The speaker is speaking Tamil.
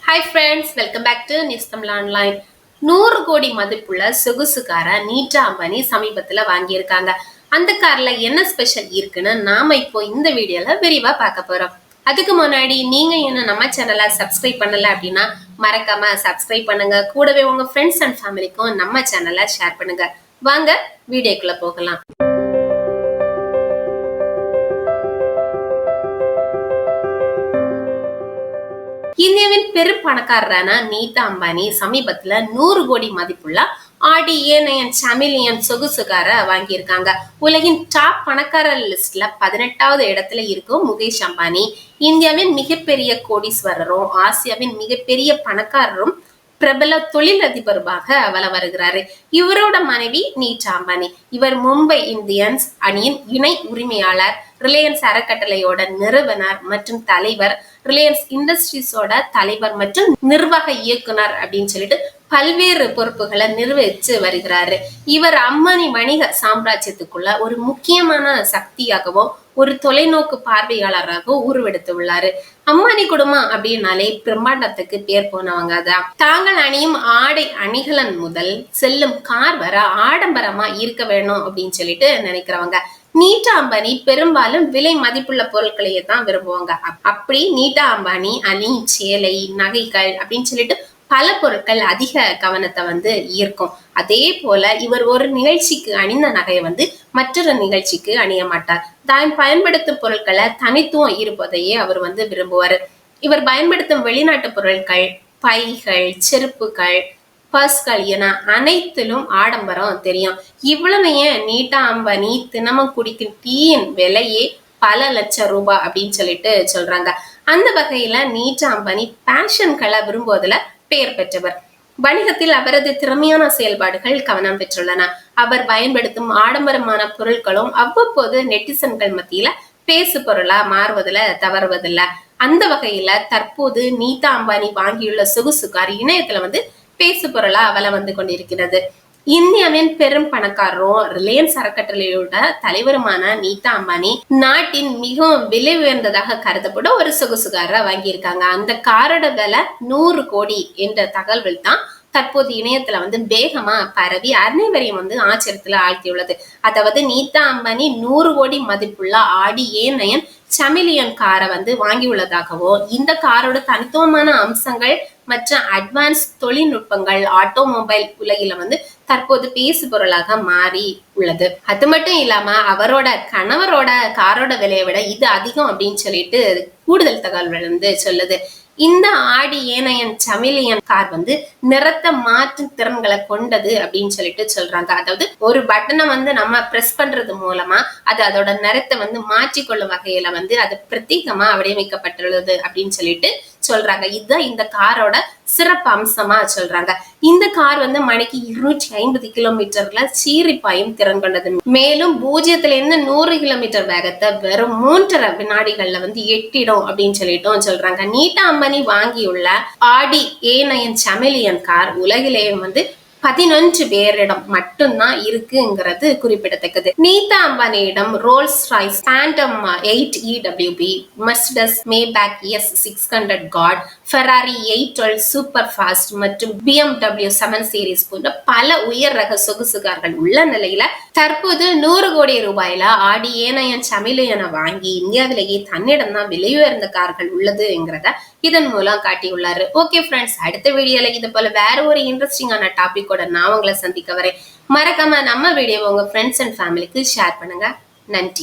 Hi friends, welcome back to News Tamil Online. 100 கோடி மதிப்புள்ள சொகுசு காரை நீட்டா அம்பானி சமீபத்துல வாங்கியிருக்காங்க. அந்த கார்ல என்ன ஸ்பெஷல் இருக்குன்னு நாம இப்போ இந்த வீடியோல விரிவா பார்க்க போறோம். அதுக்கு முன்னாடி நீங்க இன்னும் நம்ம சேனலை சப்ஸ்கிரைப் பண்ணல அப்படின்னா மறக்காம சப்ஸ்கிரைப் பண்ணுங்க. கூடவே உங்க ஃப்ரெண்ட்ஸ் அண்ட் ஃபேமிலிக்கும் நம்ம சேனலை ஷேர் பண்ணுங்க. வாங்க வீடியோக்குள்ள போகலாம். இந்தியாவின் பெரும் பணக்காரரான நீதா அம்பானி சமீபத்துல 100 கோடி மதிப்புள்ள ஆடி ஏ9 சாமிலியன் சொகுசு காரை வாங்கியிருக்காங்க. உலகின் டாப் பணக்காரர் லிஸ்ட்ல 18வது இடத்துல இருக்கும் முகேஷ் அம்பானி இந்தியாவின் மிகப்பெரிய கோடீஸ்வரரும் ஆசியாவின் மிகப்பெரிய பணக்காரரும் பிரபல தொழிலதிபருமாக வலம் வருகிறாரு. இவரோட மனைவி நீட்டா அம்பானி. இவர் மும்பை இந்தியன்ஸ் அணியின் இணை உரிமையாளர், ரிலையன்ஸ் அறக்கட்டளையோட நிறுவனர் மற்றும் தலைவர், ரிலையன்ஸ் இண்டஸ்ட்ரீஸோட தலைவர் மற்றும் நிர்வாக இயக்குனர் அப்படின்னு சொல்லிட்டு பல்வேறு பொறுப்புகளை நிர்வகிச்சு வருகிறாரு. இவர் அம்பானி வணிக சாம்ராஜ்யத்துக்குள்ள ஒரு முக்கியமான சக்தியாகவும் ஒரு தொலைநோக்கு பார்வையாளராகவும் உருவெடுத்து உள்ளாரு. அம்பானி குடும்பம் அப்படின்னாலே பிரம்மாண்டத்துக்கு பேர் போனவங்க தான். தாங்கள் அணியும் ஆடை அணிகலன் முதல் செல்லும் கார் வர ஆடம்பரமா இருக்க வேணும் அப்படின்னு சொல்லிட்டு நினைக்கிறவங்க. நீட்டா அம்பானி பெரும்பாலும் விலை மதிப்புள்ள பொருட்களையே தான் விரும்புவாங்க. அப்படி நீட்டா அம்பானி அணி, சேலை, நகைகள் அப்படின்னு சொல்லிட்டு பல பொருட்கள் அதிக கவனத்தை ஈர்க்கும். அதே போல இவர் ஒரு நிகழ்ச்சிக்கு அணிந்த நகையை மற்றொரு நிகழ்ச்சிக்கு அணிய மாட்டார். தான் பயன்படுத்தும் பொருட்களை தனித்துவம் இருப்பதையே அவர் விரும்புவார். இவர் பயன்படுத்தும் வெளிநாட்டு பொருட்கள், பைகள், செருப்புகள், பர்ஸ்கள் என அனைத்திலும் ஆடம்பரம் தெரியும். இவ்வளவு ஏன் நீட்டா அம்பானி தினமும் குடிக்கும் டீயின் விலையே பல லட்சம் ரூபாய் அப்படின்னு சொல்லிட்டு சொல்றாங்க. அந்த வகையில நீட்டா அம்பானி பேஷன்களை விரும்புவதுல பெயர் பெற்றவர். வணிகத்தில் அவரது திறமையான செயல்பாடுகள் கவனம் பெற்றுள்ளன. அவர் பயன்படுத்தும் ஆடம்பரமான பொருட்களும் அவ்வப்போது நெட்டிசன்கள் மத்தியில பேசு பொருளா மாறுவதுல தவறுவதில்லை. அந்த வகையில தற்போது நீட்டா அம்பானி வாங்கியுள்ள சொகுசு கார் இணையத்துல பேசு பொருளா வலம் கொண்டிருக்கிறது. இந்தியாவின் பெரும் பணக்காரரும் ரிலையன்ஸ் அறக்கட்டளையோட தலைவருமான நீட்டா அம்பானி நாட்டின் மிகவும் விலை உயர்ந்ததாக கருதப்படும் ஒரு சொகுசு காரை வாங்கியிருக்காங்க. அந்த காரோட விலை 100 கோடி என்ற தகவல் தான் தற்போது இணையத்துல வேகமா பரவி அனைவரையும் ஆச்சரியத்துல ஆழ்த்தியுள்ளது. அதாவது நீட்டா அம்பானி 100 கோடி மதிப்புள்ள ஆடி ஏ9 சாமிலியன் காரை வாங்கியுள்ளதாகவோ, இந்த காரோட தனித்துவமான அம்சங்கள் மற்றும் அட்வான்ஸ் தொழில்நுட்பங்கள் ஆட்டோமொபைல் உலகில தற்போது பேசு பொருளாக மாறி உள்ளது. அது மட்டும் இல்லாம அவரோட கணவரோட காரோட விலையை விட இது அதிகம் அப்படின்னு சொல்லிட்டு கூடுதல் தகவல் சொல்லுது. இந்த ஆடி ஏ9 சாமிலியன் கார் நிறத்த மாற்று திறன்களை கொண்டது அப்படின்னு சொல்லிட்டு சொல்றாங்க. அதாவது ஒரு பட்டனை நம்ம பிரஸ் பண்றது மூலமா அது அதோட நிறத்தை மாற்றிக்கொள்ளும் வகையில அது பிரத்யேகமா வடிவமைக்கப்பட்டுள்ளது அப்படின்னு சொல்லிட்டு சொல்றாங்க. இதுதான் இந்த காரோட சிறப்பு அம்சமா சொல்றாங்க. இந்த கார் மணிக்கு 250 கிலோமீட்டர்ல சீரிப்பாயும் திறன் கொண்டது. மேலும் 0 இருந்து 100 கிலோமீட்டர் வேகத்தை வெறும் 3.5 வினாடிகள்ல எட்டிடும் அப்படின்னு சொல்லிட்டும் சொல்றாங்க. நீட்டா அம்பானி வாங்கியுள்ள ஆடி ஏ9 சாமிலியன் கார் உலகிலேயே 11 பேரிடம் மட்டும்தான் இருக்குங்கிறது குறிப்பிடத்தக்கது. நீட்டா அம்பானியிடம் Rolls Royce Phantom 8 EWB, Mercedes Maybach S600 Guard, Ferrari 812 Superfast மற்றும் BMW 7 சீரிஸ் போன்ற பல உயர் ரக சொகுசு கார்கள் உள்ள நிலையில தற்போது 100 கோடி ரூபாயில ஆடி ஏ9 சாமிலியனை வாங்கி இந்தியாவிலேயே தன்னிடம் தான் விலை உயர்ந்த கார்கள் உள்ளதுங்கிறத இதன் மூலம் காட்டியுள்ளாரு. ஓகே ஃப்ரெண்ட்ஸ், அடுத்த வீடியோல இது போல வேற ஒரு இன்ட்ரெஸ்டிங்கான டாபிக் நான் உங்களை சந்திக்க வரேன். மறக்காம நம்ம வீடியோவை உங்க ஃப்ரெண்ட்ஸ் அண்ட் ஃபேமிலிக்கு ஷேர் பண்ணுங்க. நன்றி.